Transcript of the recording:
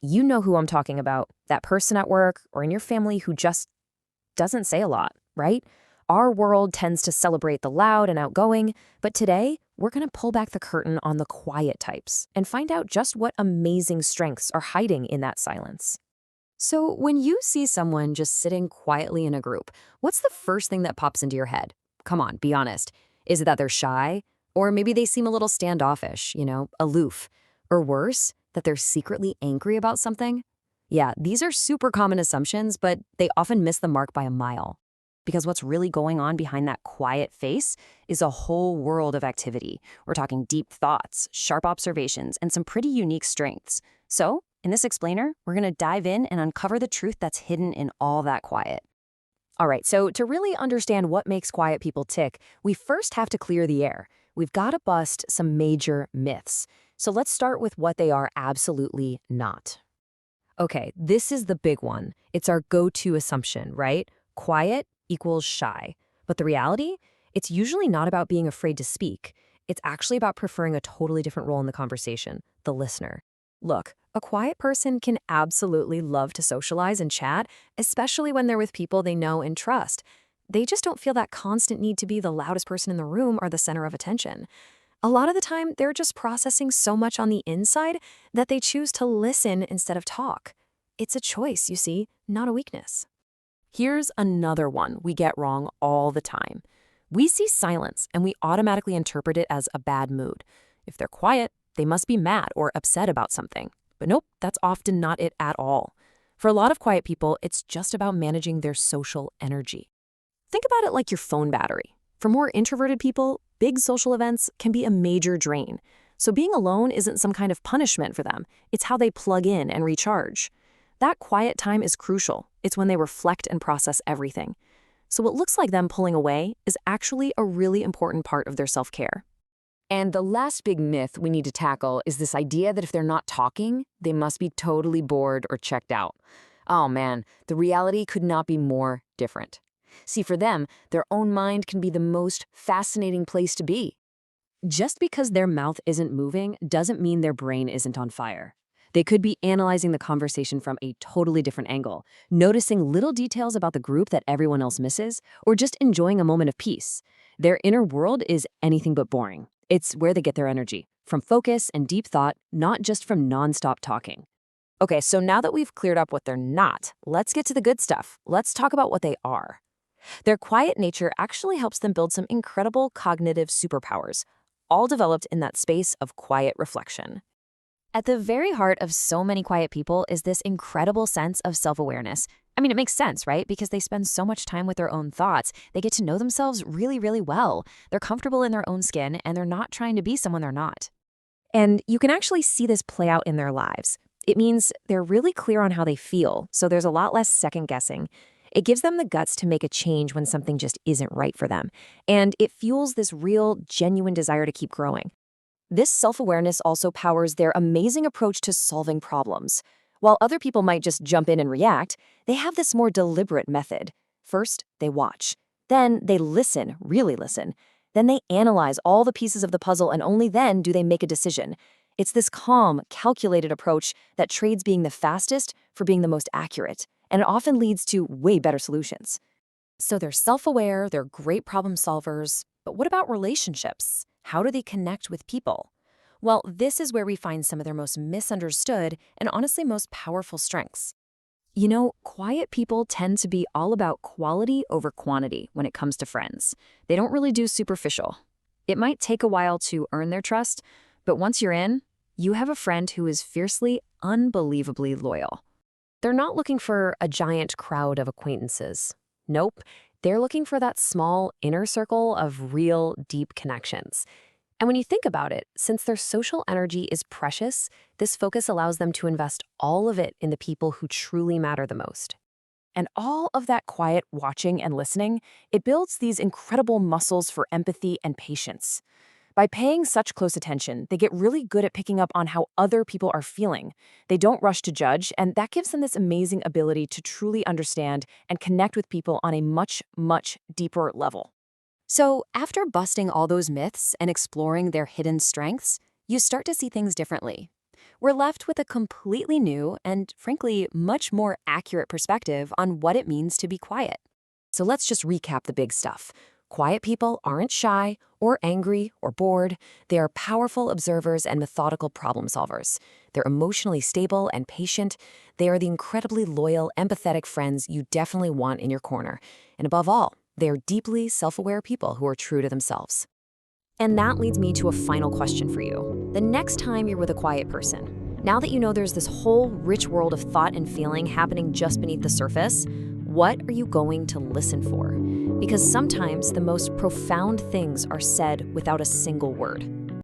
You know who I'm talking about, that person at work or in your family who just doesn't say a lot, right? Our world tends to celebrate the loud and outgoing, but today we're going to pull back the curtain on the quiet types and find out just what amazing strengths are hiding in that silence. So, when you see someone just sitting quietly in a group, what's the first thing that pops into your head? Come on, be honest. Is it that they're shy? Or maybe they seem a little standoffish, aloof? Or worse, that they're secretly angry about something? Yeah, these are super common assumptions, but they often miss the mark by a mile. Because what's really going on behind that quiet face is a whole world of activity. We're talking deep thoughts, sharp observations, and some pretty unique strengths. So, in this explainer, we're going to dive in and uncover the truth that's hidden in all that quiet. All right, so to really understand what makes quiet people tick, we first have to clear the air. We've got to bust some major myths. So let's start with what they are absolutely not. Okay, this is the big one. It's our go-to assumption, right? Quiet equals shy. But the reality? It's usually not about being afraid to speak. It's actually about preferring a totally different role in the conversation, the listener. Look, a quiet person can absolutely love to socialize and chat, especially when they're with people they know and trust. They just don't feel that constant need to be the loudest person in the room or the center of attention. A lot of the time, they're just processing so much on the inside that they choose to listen instead of talk. It's a choice, you see, not a weakness. Here's another one we get wrong all the time. We see silence and we automatically interpret it as a bad mood. If they're quiet, they must be mad or upset about something. But nope, that's often not it at all. For a lot of quiet people, it's just about managing their social energy. Think about it like your phone battery. For more introverted people, big social events can be a major drain. So being alone isn't some kind of punishment for them. It's how they plug in and recharge. That quiet time is crucial. It's when they reflect and process everything. So what looks like them pulling away is actually a really important part of their self-care. And the last big myth we need to tackle is this idea that if they're not talking, they must be totally bored or checked out. Oh man, the reality could not be more different. See, for them, their own mind can be the most fascinating place to be. Just because their mouth isn't moving doesn't mean their brain isn't on fire. They could be analyzing the conversation from a totally different angle, noticing little details about the group that everyone else misses, or just enjoying a moment of peace. Their inner world is anything but boring. It's where they get their energy, from focus and deep thought, not just from nonstop talking. Okay, so now that we've cleared up what they're not, let's get to the good stuff. Let's talk about what they are. Their quiet nature actually helps them build some incredible cognitive superpowers, all developed in that space of quiet reflection. At the very heart of so many quiet people is this incredible sense of self-awareness. I mean, it makes sense, right? Because they spend so much time with their own thoughts. They get to know themselves really, really well. They're comfortable in their own skin, and they're not trying to be someone they're not. And you can actually see this play out in their lives. It means they're really clear on how they feel, so there's a lot less second guessing. It gives them the guts to make a change when something just isn't right for them. And it fuels this real, genuine desire to keep growing. This self-awareness also powers their amazing approach to solving problems. While other people might just jump in and react, they have this more deliberate method. First, they watch. Then they listen, really listen. Then they analyze all the pieces of the puzzle, and only then do they make a decision. It's this calm, calculated approach that trades being the fastest for being the most accurate, and it often leads to way better solutions. So they're self-aware, they're great problem solvers, but what about relationships? How do they connect with people? Well, this is where we find some of their most misunderstood and honestly most powerful strengths. Quiet people tend to be all about quality over quantity when it comes to friends. They don't really do superficial. It might take a while to earn their trust, but once you're in, you have a friend who is fiercely, unbelievably loyal. They're not looking for a giant crowd of acquaintances. Nope, they're looking for that small inner circle of real, deep connections. And when you think about it, since their social energy is precious, this focus allows them to invest all of it in the people who truly matter the most. And all of that quiet watching and listening, it builds these incredible muscles for empathy and patience. By paying such close attention, they get really good at picking up on how other people are feeling. They don't rush to judge, and that gives them this amazing ability to truly understand and connect with people on a much, much deeper level. So, after busting all those myths and exploring their hidden strengths, you start to see things differently. we're left with a completely new and, frankly, much more accurate perspective on what it means to be quiet. So let's just recap the big stuff. Quiet people aren't shy or angry or bored. They are powerful observers and methodical problem solvers. They're emotionally stable and patient. They are the incredibly loyal, empathetic friends you definitely want in your corner. And above all, they are deeply self-aware people who are true to themselves. And that leads me to a final question for you. The next time you're with a quiet person, now that you know there's this whole rich world of thought and feeling happening just beneath the surface, what are you going to listen for? Because sometimes the most profound things are said without a single word.